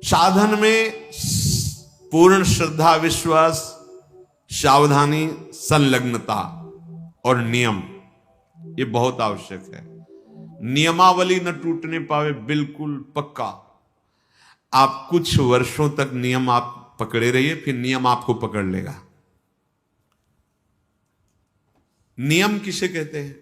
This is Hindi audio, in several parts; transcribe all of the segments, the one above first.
साधन में पूर्ण श्रद्धा, विश्वास, सावधानी, संलग्नता और नियम, ये बहुत आवश्यक है। नियमावली न टूटने पावे, बिल्कुल पक्का। आप कुछ वर्षों तक नियम आप पकड़े रहिए, फिर नियम आपको पकड़ लेगा। नियम किसे कहते हैं?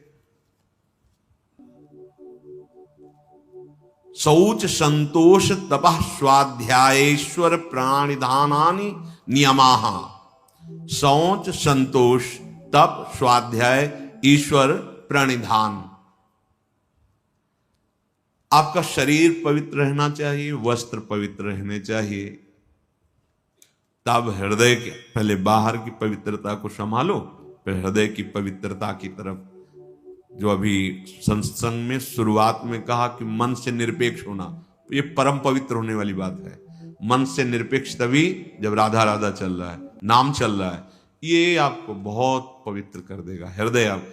शौच, संतोष, तपः, स्वाध्यायेश्वर प्राणिधानानि नियमाः। शौच, संतोष, तप, स्वाध्याय, ईश्वर, प्रणिधान। आपका शरीर पवित्र रहना चाहिए, वस्त्र पवित्र रहने चाहिए। तब हृदय के पहले बाहर की पवित्रता को संभालो, फिर हृदय की पवित्रता की तरफ। जो अभी सत्संग में शुरुआत में कहा कि मन से निरपेक्ष होना, ये परम पवित्र होने वाली बात है। मन से निरपेक्ष तभी जब राधा राधा चल रहा है, नाम चल रहा है, ये आपको बहुत पवित्र कर देगा हृदय। आप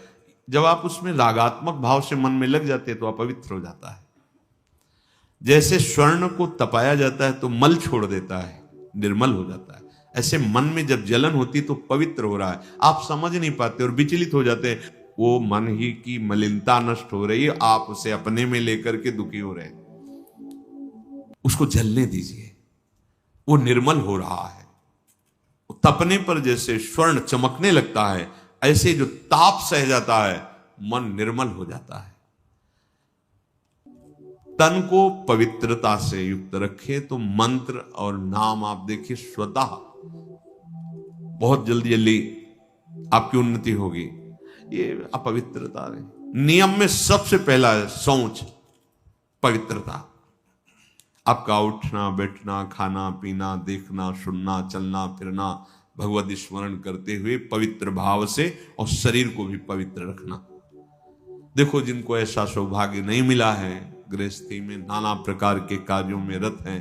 जब आप उसमें रागात्मक भाव से मन में लग जाते हैं तो अपवित्र हो जाता है। जैसे स्वर्ण को तपाया जाता है तो मल छोड़ देता है, निर्मल हो जाता है, ऐसे मन में जब जलन होती तो पवित्र हो रहा है। आप समझ नहीं पाते और विचलित हो जाते हैं। वो मन ही की मलिनता नष्ट हो रही है, आप उसे अपने में लेकर के दुखी हो रहे हैं। उसको जलने दीजिए, वो निर्मल हो रहा है। तपने पर जैसे स्वर्ण चमकने लगता है, ऐसे जो ताप सह जाता है मन निर्मल हो जाता है। तन को पवित्रता से युक्त रखे तो मंत्र और नाम आप देखिए स्वतः बहुत जल्दी जल्दी आपकी उन्नति होगी। ये अपवित्रता नहीं। नियम में सबसे पहला है शौच, पवित्रता। आपका उठना बैठना, खाना पीना, देखना सुनना, चलना फिरना भगवत स्मरण करते हुए पवित्र भाव से, और शरीर को भी पवित्र रखना। देखो जिनको ऐसा सौभाग्य नहीं मिला है, गृहस्थी में नाना प्रकार के कार्यों में रत हैं,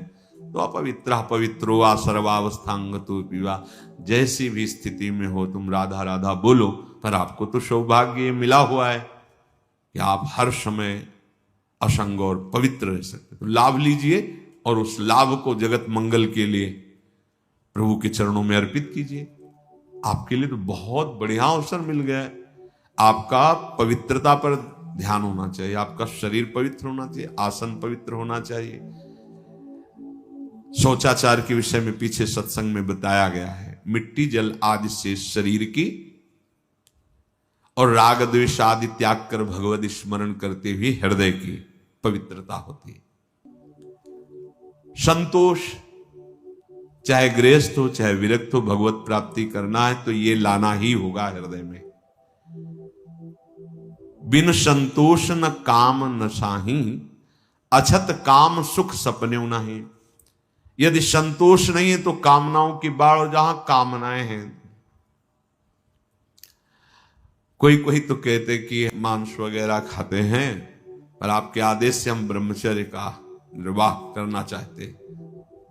तो अपवित्रो वा सर्वावस्थांगतो विवाह, जैसी भी स्थिति में हो तुम राधा राधा बोलो, पर आपको तो सौभाग्य मिला हुआ है कि आप हर समय असंग और पवित्र रह सकते। तो लाभ लीजिए और उस लाभ को जगत मंगल के लिए प्रभु के चरणों में अर्पित कीजिए। आपके लिए तो बहुत बढ़िया अवसर मिल गया है। आपका पवित्रता पर ध्यान होना चाहिए, आपका शरीर पवित्र होना चाहिए, आसन पवित्र होना चाहिए। शौचाचार के विषय में पीछे सत्संग में बताया गया है। मिट्टी जल आदि से शरीर की और राग द्वेष आदि त्याग कर भगवत स्मरण करते हुए हृदय की पवित्रता होती है। संतोष, चाहे गृहस्थ हो चाहे विरक्त हो, भगवत प्राप्ति करना है तो ये लाना ही होगा हृदय में। बिन संतोष न काम न साही, अछत काम सुख सपने नहीं। यदि संतोष नहीं है तो कामनाओं की बाढ़, और जहां कामनाएं हैं, कोई कोई तो कहते कि मांस वगैरह खाते हैं, पर आपके आदेश से हम ब्रह्मचर्य का निर्वाह करना चाहते,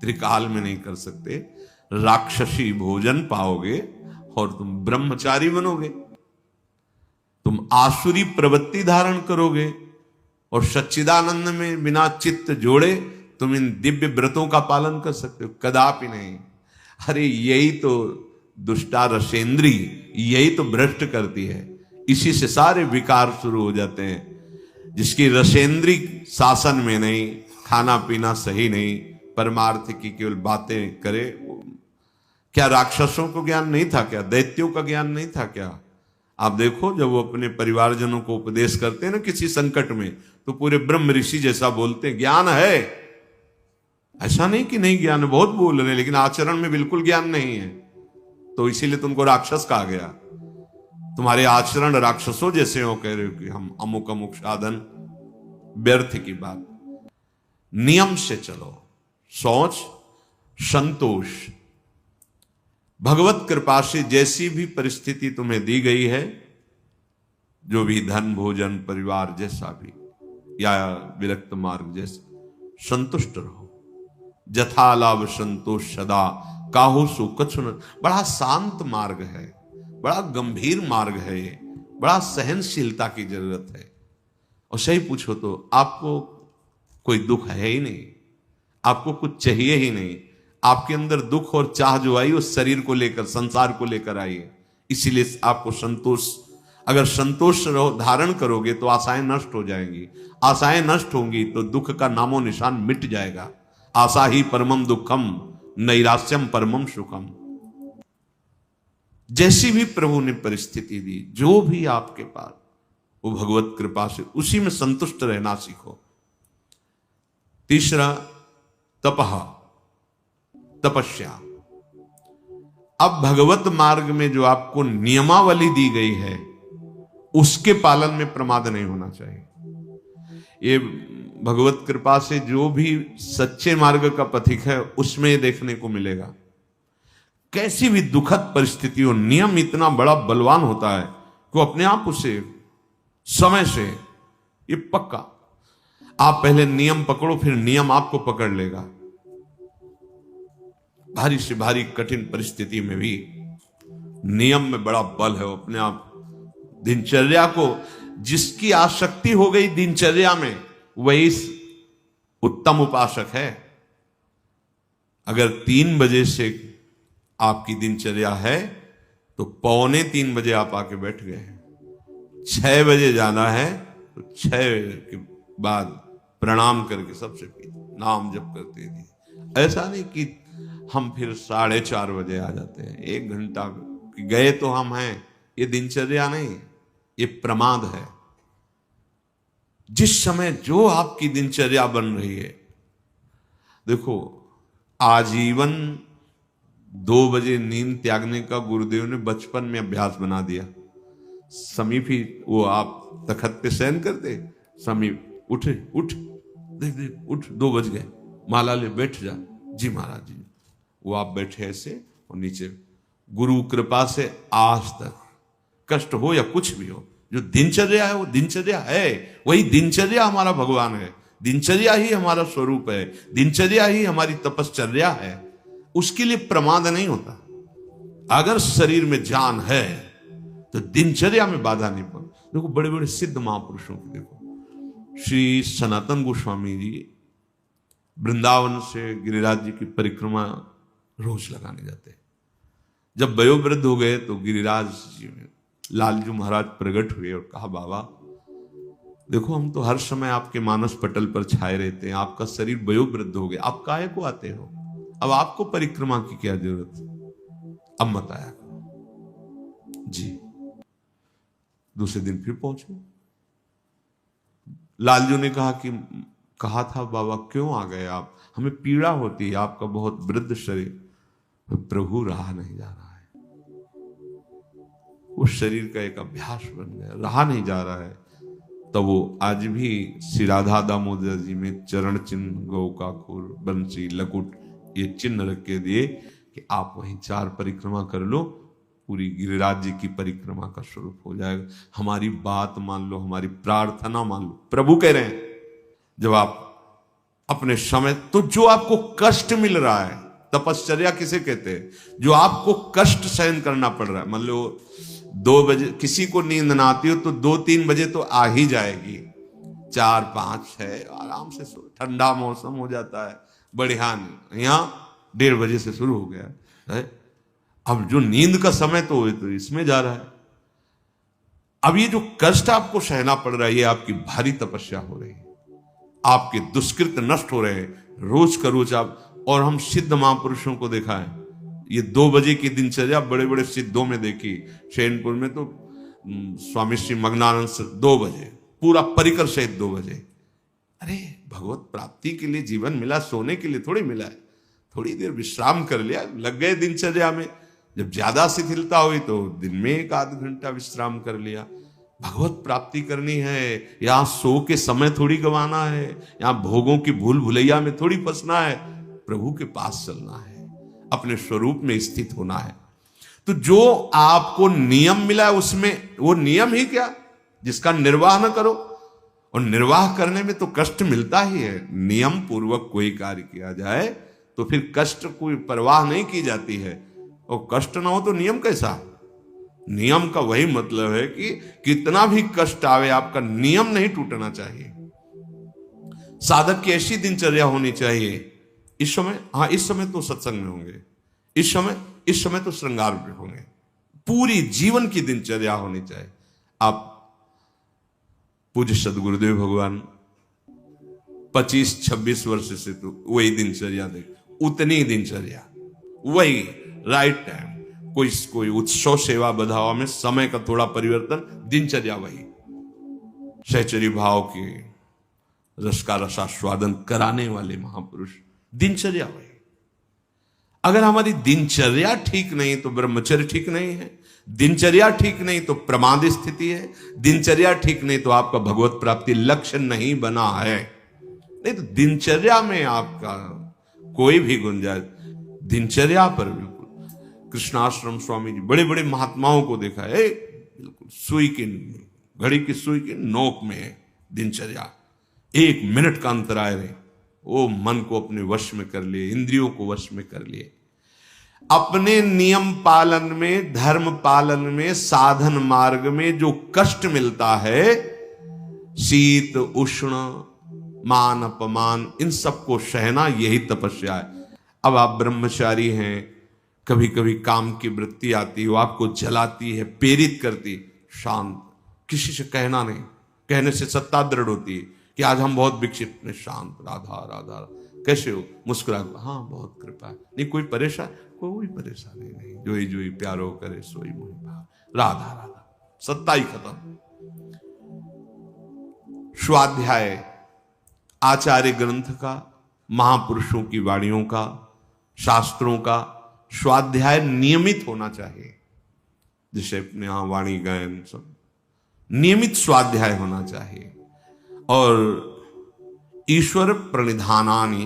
त्रिकाल में नहीं कर सकते। राक्षसी भोजन पाओगे और तुम ब्रह्मचारी बनोगे, तुम आसुरी प्रवृत्ति धारण करोगे, और सच्चिदानंद में बिना चित्त जोड़े तुम इन दिव्य व्रतों का पालन कर सकते हो? कदापि नहीं। अरे यही तो दुष्टा रसेंद्री, यही तो भ्रष्ट करती है। इसी से सारे विकार शुरू हो जाते हैं। जिसकी रसेंद्री शासन में नहीं, खाना पीना सही नहीं, परमार्थ की केवल बातें करे। क्या राक्षसों को ज्ञान नहीं था क्या? दैत्यों का ज्ञान नहीं था क्या? आप देखो जब वो अपने परिवारजनों को उपदेश करते हैं ना किसी संकट में, तो पूरे ब्रह्म ऋषि जैसा बोलते हैं, ज्ञान है। ऐसा नहीं कि नहीं ज्ञान, बहुत बोल रहे हैं, लेकिन आचरण में बिल्कुल ज्ञान नहीं है, तो इसीलिए तुमको राक्षस कहा गया। तुम्हारे आचरण राक्षसों जैसे हो, कह रहे हो कि हम अमुक अमुक साधन, व्यर्थ की बात। नियम से चलो। शौच, संतोष, भगवत कृपा से जैसी भी परिस्थिति तुम्हें दी गई है, जो भी धन भोजन परिवार जैसा भी, या विरक्त मार्ग जैसा, संतुष्ट रहो। जथा लाभ संतोष सदा काहो सो कछु न। बड़ा शांत मार्ग है, बड़ा गंभीर मार्ग है ये, बड़ा सहनशीलता की जरूरत है। और सही पूछो तो आपको कोई दुख है ही नहीं। आपको कुछ चाहिए ही नहीं। आपके अंदर दुख और चाह जो आई उस शरीर को लेकर, संसार को लेकर आई है। इसीलिए आपको संतोष, अगर संतोष धारण करोगे तो आशाएं नष्ट हो जाएंगी। आशाएं नष्ट होंगी तो दुख का नामो निशान मिट जाएगा। आशा ही परमम दुखम, नैराश्यम परमम सुखम। जैसी भी प्रभु ने परिस्थिति दी, जो भी आपके पास, वो भगवत कृपा से उसी में संतुष्ट रहना सीखो। तीसरा, तपह, तपस्या। अब भगवत मार्ग में जो आपको नियमावली दी गई है उसके पालन में प्रमाद नहीं होना चाहिए। ये भगवत कृपा से जो भी सच्चे मार्ग का पथिक है उसमें ये देखने को मिलेगा। कैसी भी दुखद परिस्थिति हो, नियम इतना बड़ा बलवान होता है कि वो अपने आप उसे समय से, ये पक्का, आप पहले नियम पकड़ो फिर नियम आपको पकड़ लेगा। भारी से भारी कठिन परिस्थिति में भी नियम में बड़ा बल है। वो अपने आप दिनचर्या को, जिसकी आसक्ति हो गई दिनचर्या में, वही उत्तम उपासक है। अगर 3 बजे से आपकी दिनचर्या है तो 2:45 बजे आप आके बैठ गए हैं। 6 बजे जाना है तो 6 के बाद प्रणाम करके सबसे नाम जप करते थे। ऐसा नहीं कि हम फिर 4:30 बजे आ जाते हैं, 1 घंटा गए तो हम हैं। ये दिनचर्या नहीं, ये प्रमाद है। जिस समय जो आपकी दिनचर्या बन रही है, देखो आजीवन 2 बजे नींद त्यागने का गुरुदेव ने बचपन में अभ्यास बना दिया। समीप ही वो आप तखत पे शयन करते, समीप उठ देख उठ, 2 बज गए, माला ले बैठ जा। जी महाराज जी। वो आप बैठे ऐसे और नीचे, गुरु कृपा से आज तक कष्ट हो या कुछ भी हो, जो दिनचर्या है वो दिनचर्या है। वही दिनचर्या हमारा भगवान है, दिनचर्या ही हमारा स्वरूप है, दिनचर्या ही हमारी तपश्चर्या है। उसके लिए प्रमाद नहीं होता। अगर शरीर में जान है तो दिनचर्या में बाधा नहीं पड़। देखो बड़े बड़े सिद्ध महापुरुषों की देखो, श्री सनातन गोस्वामी जी वृंदावन से गिरिराज जी की परिक्रमा रोज लगाने जाते। जब वयोवृद्ध हो गए तो गिरिराज जी में लालजू महाराज प्रकट हुए और कहा, बाबा देखो हम तो हर समय आपके मानस पटल पर छाए रहते हैं, आपका शरीर वयोवृद्ध हो गया, आप काहे को आते हो? अब आपको परिक्रमा की क्या जरूरत, अब मत आया करो। जी। दूसरे दिन फिर पहुंचे। लालजू ने कहा था बाबा क्यों आ गए आप, हमें पीड़ा होती है, आपका बहुत वृद्ध शरीर। प्रभु रहा नहीं जा रहा है, उस शरीर का एक अभ्यास बन गया, रहा नहीं जा रहा है। तो वो आज भी श्री राधा दामोदर जी में चरण चिन्ह, गौ का खूर, बंसी, लकुट, ये चिन्ह रख के दिए कि आप वहीं 4 परिक्रमा कर लो, पूरी गिरिराज जी की परिक्रमा का स्वरूप हो जाएगा। हमारी बात मान लो, हमारी प्रार्थना मान लो। प्रभु कह रहे हैं जब आप अपने समय, तो जो आपको कष्ट मिल रहा है, तपश्चर्या किसे कहते हैं, जो आपको कष्ट सहन करना पड़ रहा है। मान लो 2 बजे किसी को नींद ना आती हो तो 2-3 बजे तो आ ही जाएगी, 4-5-6 आराम से सो, ठंडा मौसम हो जाता है, बढ़िया। यहाँ 1:30 बजे से शुरू हो गया है। अब जो नींद का समय तो इसमें जा रहा है। अब ये जो कष्ट आपको सहना पड़ रहा है, ये आपकी भारी तपस्या हो रही है, आपके दुष्कृत नष्ट हो रहे हैं रोज का रोज आप। और हम सिद्ध महापुरुषों को देखा है, ये 2 बजे की दिनचर्या बड़े बड़े सिद्धों में देखी। शैनपुर में तो स्वामी श्री मग्नानंद 2 बजे, पूरा परिकर सहित 2 बजे। अरे भगवत प्राप्ति के लिए जीवन मिला, सोने के लिए थोड़ी मिला है। थोड़ी देर विश्राम कर लिया, लग गए दिनचर्या में। जब ज्यादा शिथिलता हुई तो दिन में 1-8 घंटा विश्राम कर लिया। भगवत प्राप्ति करनी है, यहाँ सो के समय थोड़ी गंवाना है, यहाँ भोगों की भूल भुलैया में थोड़ी फंसना है, प्रभु के पास चलना है, अपने स्वरूप में स्थित होना है। तो जो आपको नियम मिला है उसमें, वो नियम ही क्या जिसका निर्वाह न करो, और निर्वाह करने में तो कष्ट मिलता ही है। नियम पूर्वक कोई कार्य किया जाए तो फिर कष्ट कोई परवाह नहीं की जाती है, और कष्ट ना हो तो नियम कैसा। नियम का वही मतलब है कि कितना भी कष्ट आवे, आपका नियम नहीं टूटना चाहिए। साधक की ऐसी दिनचर्या होनी चाहिए इस समय, हाँ इस समय तो सत्संग में होंगे, इस समय तो श्रृंगार में होंगे। पूरी जीवन की दिनचर्या होनी चाहिए। आप पूज्य सदगुरुदेव भगवान 25-26 वर्ष से तो वही दिनचर्या देख, उतनी दिनचर्या, वही राइट टाइम, कोई उत्सव सेवा बधावा में समय का थोड़ा परिवर्तन, दिनचर्या वही। सहचरी भाव के रस का रसास्वादन कराने वाले महापुरुष, दिनचर्या वही। अगर हमारी दिनचर्या ठीक नहीं तो ब्रह्मचर्य ठीक नहीं है, दिनचर्या ठीक नहीं तो प्रमाद स्थिति है, दिनचर्या ठीक नहीं तो आपका भगवत प्राप्ति लक्ष्य नहीं बना है। नहीं तो दिनचर्या में आपका कोई भी गुंजाइश, दिनचर्या पर बिल्कुल। कृष्णाश्रम स्वामी जी बड़े बड़े महात्माओं को देखा है, बिल्कुल सुई की घड़ी की सुई की नोक में है दिनचर्या। 1 मिनट का अंतराय रहे, वो मन को अपने वश में कर लिए, इंद्रियों को वश में कर लिए। अपने नियम पालन में, धर्म पालन में, साधन मार्ग में जो कष्ट मिलता है, शीत उष्ण मान अपमान, इन सबको सहना, यही तपस्या है। अब आप ब्रह्मचारी हैं, कभी कभी काम की वृत्ति आती है, वो आपको जलाती है, प्रेरित करती, शांत, किसी से कहना नहीं, कहने से सत्ता दृढ़ होती है कि आज हम बहुत विक्षिप्त में, शांत, राधा राधा, कैसे हो, मुस्कुरा, हाँ बहुत कृपा है, नहीं कोई परेशान, कोई परेशानी नहीं, जोई जोई प्यारो करे सोई मोहि भाव, राधा राधा, सत्ता ही खत्म। स्वाध्याय आचार्य ग्रंथ का, महापुरुषों की वाणियों का, शास्त्रों का स्वाध्याय नियमित होना चाहिए। जैसे अपने यहां वाणी गायन सब नियमित स्वाध्याय होना चाहिए। और ईश्वर प्रणिधानानि,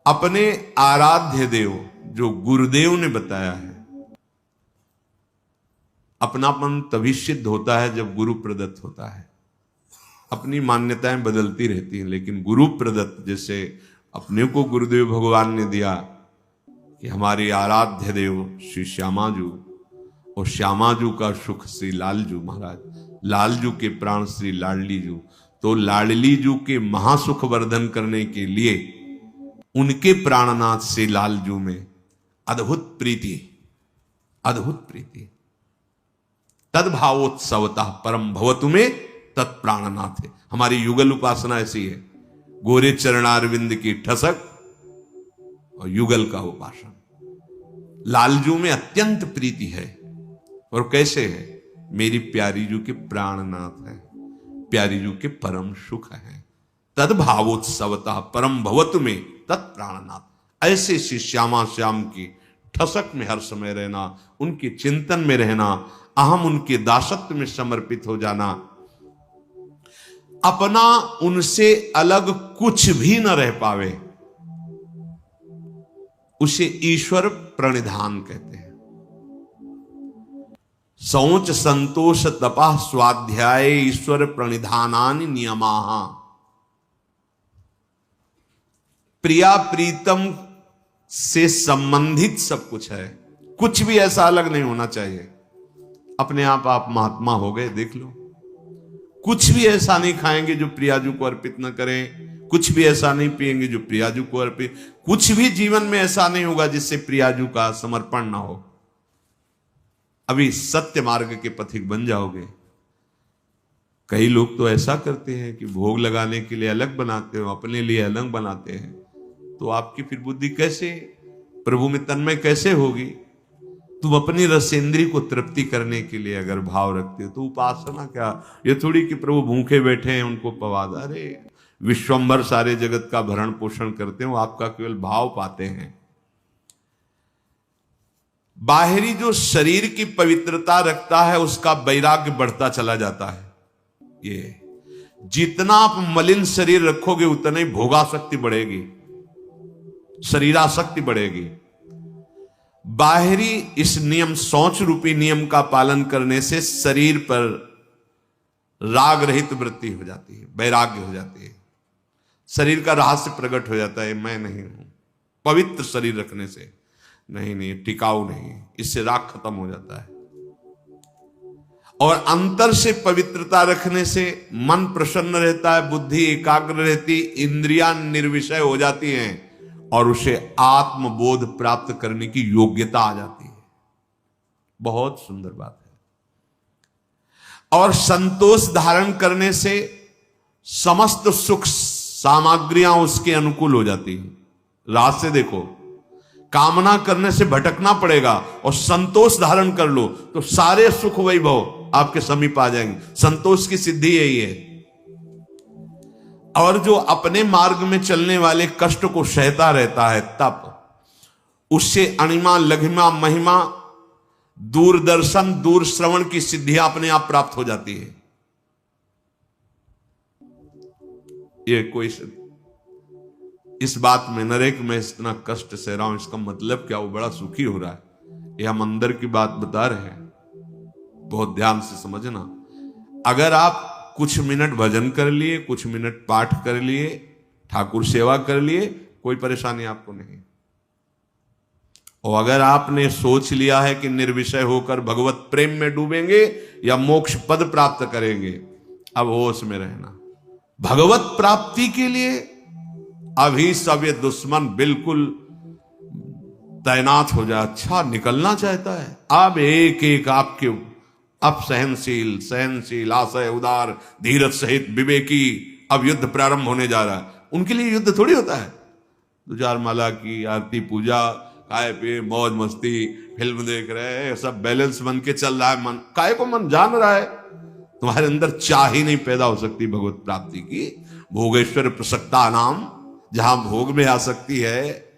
अपने आराध्य देव, जो गुरुदेव ने बताया है, अपनापन तभी सिद्ध होता है जब गुरु प्रदत्त होता है। अपनी मान्यताएं बदलती रहती हैं, लेकिन गुरु प्रदत्त, जैसे अपने को गुरुदेव भगवान ने दिया कि हमारे आराध्य देव श्री श्यामाजू, और श्यामाजू का सुख श्री लालजू महाराज, लालजू के प्राण श्री लाडली जू, तो लाडली जू के महासुख वर्धन करने के लिए उनके प्राणनाथ श्री लालजू में अद्भुत प्रीति, अद्भुत प्रीति, तद्भावोत्सवता परम भवतु में तत्प्राणनाथ है। हमारी युगल उपासना ऐसी है, गोरे चरणारविंद की ठसक और युगल का उपासन। लालजू में अत्यंत प्रीति है, और कैसे है, मेरी प्यारी जू के प्राणनाथ है, प्यारी जू के परम सुख है। तद्भावोत्सवता परम भवतु में तत्प्राणनाथ, ऐसे श्री श्यामा श्याम की ठसक में हर समय रहना, उनके चिंतन में रहना, अहम उनके दासत्व में समर्पित हो जाना, अपना उनसे अलग कुछ भी न रह पावे, उसे ईश्वर प्रणिधान कहते हैं। शौच संतोष तपा स्वाध्याय ईश्वर प्रणिधानानि नियमाः। प्रिया प्रीतम से संबंधित सब कुछ है, कुछ भी ऐसा अलग नहीं होना चाहिए। अपने आप महात्मा हो गए, देख लो। कुछ भी ऐसा नहीं खाएंगे जो प्रियाजू को अर्पित न करें, कुछ भी ऐसा नहीं पिएंगे जो प्रियाजू को अर्पित, कुछ भी जीवन में ऐसा नहीं होगा जिससे प्रियाजू का समर्पण ना हो। अभी सत्य मार्ग के पथिक बन जाओगे। कई लोग तो ऐसा करते हैं कि भोग लगाने के लिए अलग बनाते हो, अपने लिए अलग बनाते हैं, तो आपकी फिर बुद्धि कैसे प्रभु में तन्मय कैसे होगी? तुम अपनी रसेंद्री को तृप्ति करने के लिए अगर भाव रखते हो तो उपासना क्या, ये थोड़ी कि प्रभु भूखे बैठे हैं उनको पवा दो। अरे विश्वंभर सारे जगत का भरण पोषण करते हो, आपका केवल भाव पाते हैं। बाहरी जो शरीर की पवित्रता रखता है उसका वैराग्य बढ़ता चला जाता है। ये जितना आप मलिन शरीर रखोगे उतना ही भोगासक्ति बढ़ेगी, शरीरासक्ति बढ़ेगी। बाहरी इस नियम, शौच रूपी नियम का पालन करने से शरीर पर राग रहित वृत्ति हो जाती है, वैराग्य हो जाती है, शरीर का रहस्य प्रकट हो जाता है। मैं नहीं हूं, पवित्र शरीर रखने से नहीं, टिकाऊ नहीं, इससे राग खत्म हो जाता है। और अंतर से पवित्रता रखने से मन प्रसन्न रहता है, बुद्धि एकाग्र रहती, इंद्रियां निर्विषय हो जाती हैं और उसे आत्मबोध प्राप्त करने की योग्यता आ जाती है। बहुत सुंदर बात है। और संतोष धारण करने से समस्त सुख सामग्रियां उसके अनुकूल हो जाती हैं। रात से देखो, कामना करने से भटकना पड़ेगा और संतोष धारण कर लो तो सारे सुख वैभव आपके समीप आ जाएंगे। संतोष की सिद्धि यही है। और जो अपने मार्ग में चलने वाले कष्ट को सहता रहता है, तप उससे अणिमा लघिमा महिमा दूरदर्शन दूर श्रवण की सिद्धियां अपने आप प्राप्त हो जाती है। ये कोई इस बात में नरेक में इतना कष्ट सह रहा हूं, इसका मतलब क्या? वो बड़ा सुखी हो रहा है। ये हम अंदर की बात बता रहे हैं, बहुत ध्यान से समझना। अगर आप कुछ मिनट भजन कर लिए, कुछ मिनट पाठ कर लिए, ठाकुर सेवा कर लिए, कोई परेशानी आपको नहीं। और अगर आपने सोच लिया है कि निर्विषय होकर भगवत प्रेम में डूबेंगे या मोक्ष पद प्राप्त करेंगे, अब होश में रहना। भगवत प्राप्ति के लिए अभी सब ये दुश्मन बिल्कुल तैनात हो जाए। अच्छा, निकलना चाहता है। अब एक एक आपके अब सहनशील आशय उदार धीरज सहित विवेकी अब युद्ध प्रारंभ होने जा रहा है। उनके लिए युद्ध थोड़ी होता है। 2-4 माला की आरती पूजा, खाए पिए, मौज मस्ती, फिल्म देख रहे हैं, सब बैलेंस बन के चल रहा है। मन काय को मन जान रहा है। तुम्हारे अंदर चाह ही नहीं पैदा हो सकती भगवत प्राप्ति की। भोगेश्वर प्रसक्ता नाम, जहां भोग में आ सकती है,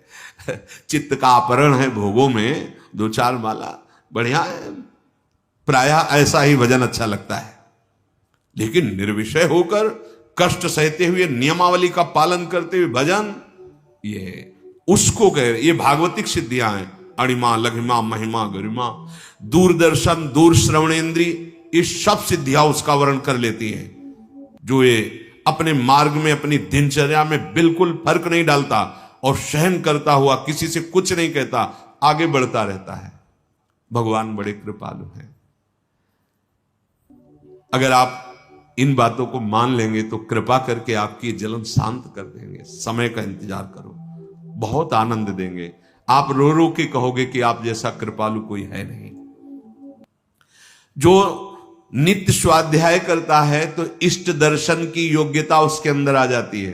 चित्त का अपहरण है भोगों में। 2-4 माला बढ़िया है, प्रायः ऐसा ही भजन अच्छा लगता है। लेकिन निर्विषय होकर कष्ट सहते हुए नियमावली का पालन करते हुए भजन, ये उसको कह रहे, ये भागवतिक सिद्धियां हैं। अणिमा लघिमा महिमा गरिमा दूरदर्शन दूर श्रवणेन्द्री, ये सब सिद्धियां उसका वर्ण कर लेती हैं। जो ये अपने मार्ग में अपनी दिनचर्या में बिल्कुल फर्क नहीं डालता और सहन करता हुआ किसी से कुछ नहीं कहता, आगे बढ़ता रहता है। भगवान बड़े कृपालु हैं। अगर आप इन बातों को मान लेंगे तो कृपा करके आपकी जलन शांत कर देंगे। समय का इंतजार करो, बहुत आनंद देंगे। आप रो रो के कहोगे कि आप जैसा कृपालु कोई है नहीं। जो नित्य स्वाध्याय करता है तो इष्ट दर्शन की योग्यता उसके अंदर आ जाती है।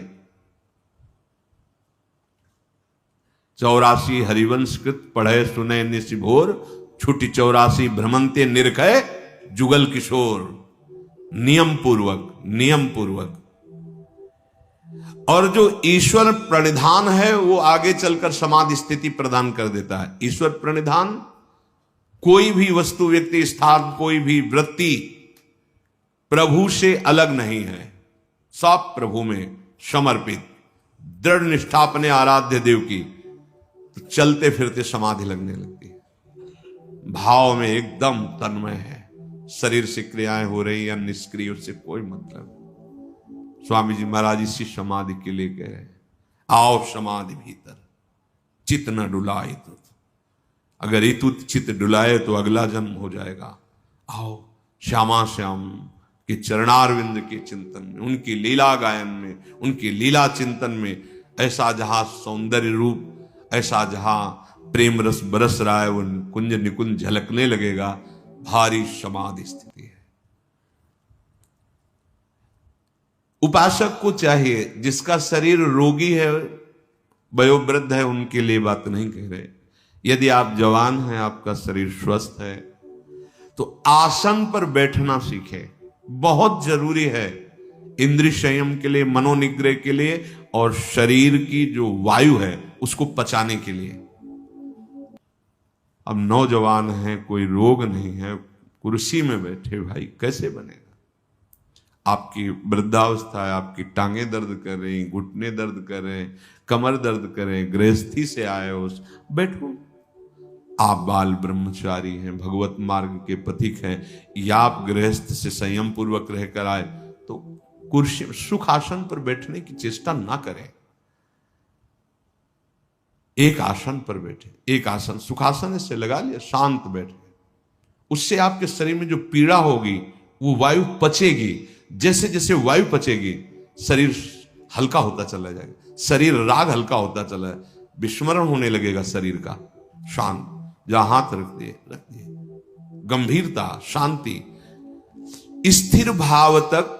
84 हरिवंशकृत पढ़े सुने निशिभोर, छुटी 84 भ्रमंते निरखय जुगल किशोर। नियम पूर्वक। और जो ईश्वर प्रणिधान है वो आगे चलकर समाधि स्थिति प्रदान कर देता है। ईश्वर प्रणिधान कोई भी वस्तु, व्यक्ति, स्थान, कोई भी वृत्ति प्रभु से अलग नहीं है। सब प्रभु में समर्पित, दृढ़ निष्ठा अपने आराध्य देव की, तो चलते फिरते समाधि लगने लगती है। भाव में एकदम तन्मय है। शरीर से क्रियाएं हो रही या निष्क्रिय, उससे कोई मतलब। स्वामी जी महाराज इसी समाधि के लिए कह रहे हैं, आओ समाधि भीतर, चित न डुलाए तो। अगर इतुत चित डुलाए तो अगला जन्म हो जाएगा। आओ श्यामा श्याम के चरणारविंद के चिंतन में, उनकी लीला गायन में, उनकी लीला चिंतन में, ऐसा जहां सौंदर्य रूप, ऐसा जहां प्रेम रस बरस रहा है, वो कुंज निकुंज झलकने लगेगा। भारी समाधि स्थिति है। उपासक को चाहिए, जिसका शरीर रोगी है, वयोवृद्ध है, उनके लिए बात नहीं कह रहे। यदि आप जवान हैं, आपका शरीर स्वस्थ है, तो आसन पर बैठना सीखें। बहुत जरूरी है इंद्रिय संयम के लिए, मनोनिग्रह के लिए, और शरीर की जो वायु है उसको पचाने के लिए। अब नौजवान हैं, कोई रोग नहीं है, कुर्सी में बैठे भाई, कैसे बनेगा? आपकी वृद्धावस्था है, आपकी टांगें दर्द कर रही, घुटने दर्द कर रहे हैं, कमर दर्द कर रहे हैं, गृहस्थी से आए हो, बैठो। आप बाल ब्रह्मचारी हैं, भगवत मार्ग के पथिक हैं, या आप गृहस्थ से संयम पूर्वक रहकर आए, तो कुर्सी सुखासन पर बैठने की चेष्टा ना करें। एक आसन पर बैठे, एक आसन सुखासन से लगा लिया, शांत बैठे, उससे आपके शरीर में जो पीड़ा होगी वो वायु पचेगी। जैसे जैसे वायु पचेगी शरीर हल्का होता चला जाएगा, शरीर राग हल्का होता चला है, विस्मरण होने लगेगा शरीर का। शांत, जहां हाथ रख दिए, गंभीरता, शांति, स्थिर भाव तक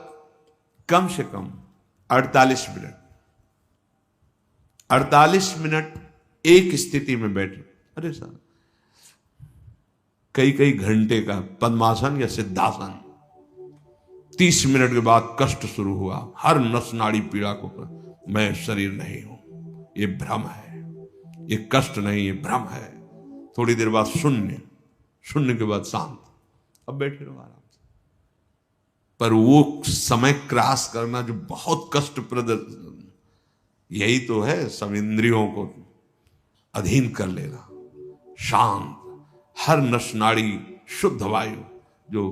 कम से कम 48 मिनट, 48 मिनट एक स्थिति में बैठे। अरे सर, कई कई घंटे का पद्मासन या सिद्धासन, 30 मिनट के बाद कष्ट शुरू हुआ, हर नस नाड़ी पीड़ा को, मैं शरीर नहीं हूं, ये भ्रम है, ये कष्ट नहीं, ये भ्रम है। थोड़ी देर बाद शून्य, शून्य के बाद शांत, अब बैठे रहो आराम से। पर वो समय क्रॉस करना जो बहुत कष्टप्रद, यही तो है सब इंद्रियों को अधीन कर लेना। शांत, हर नस नाड़ी शुद्ध वायु, जो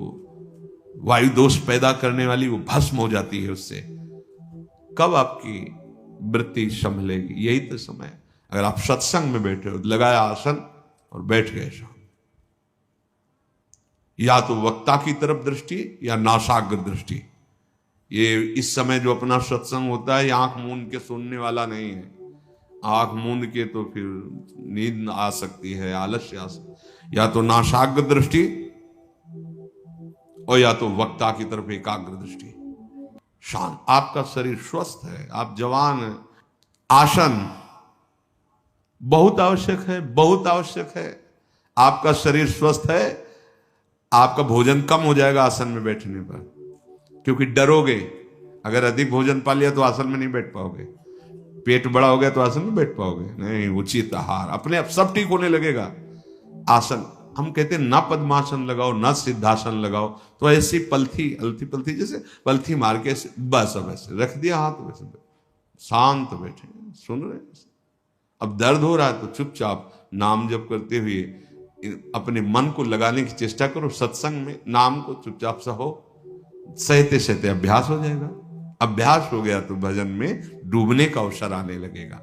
वायु दोष पैदा करने वाली, वो भस्म हो जाती है उससे। कब आपकी वृत्ति संभलेगी? यही तो समय। अगर आप सत्संग में बैठे हो, लगाया आसन और बैठ गए शांत, या तो वक्ता की तरफ दृष्टि या नासाग्र दृष्टि। ये इस समय जो अपना सत्संग होता है, ये आंख मूंद के सुनने वाला नहीं है। आंख मूंद के तो फिर नींद आ सकती है, आलस्य आ सकती है। या तो नासाग्र दृष्टि और या तो वक्ता की तरफ एकाग्र दृष्टि। शांत, आपका शरीर स्वस्थ है, आप जवान हैं। आसन बहुत आवश्यक है, बहुत आवश्यक है। आपका शरीर स्वस्थ है, आपका भोजन कम हो जाएगा आसन में बैठने पर, क्योंकि डरोगे। अगर अधिक भोजन पा लिया तो आसन में नहीं बैठ पाओगे, पेट बड़ा हो गया तो आसन में बैठ पाओगे नहीं। उचित आहार, अपने आप सब ठीक होने लगेगा। आसन, हम कहते हैं ना पद्मासन लगाओ ना सिद्धासन लगाओ, तो ऐसी पलथी अलथी पलथी, जैसे पलथी मार के बस अब ऐसे रख दिया हाथ, वैसे शांत बैठे सुन रहे। अब दर्द हो रहा है तो चुपचाप नाम जप करते हुए अपने मन को लगाने की चेष्टा करो। सत्संग में नाम को चुपचाप सहो, सहते सहते अभ्यास हो जाएगा। अभ्यास हो गया तो भजन में डूबने का अवसर आने लगेगा।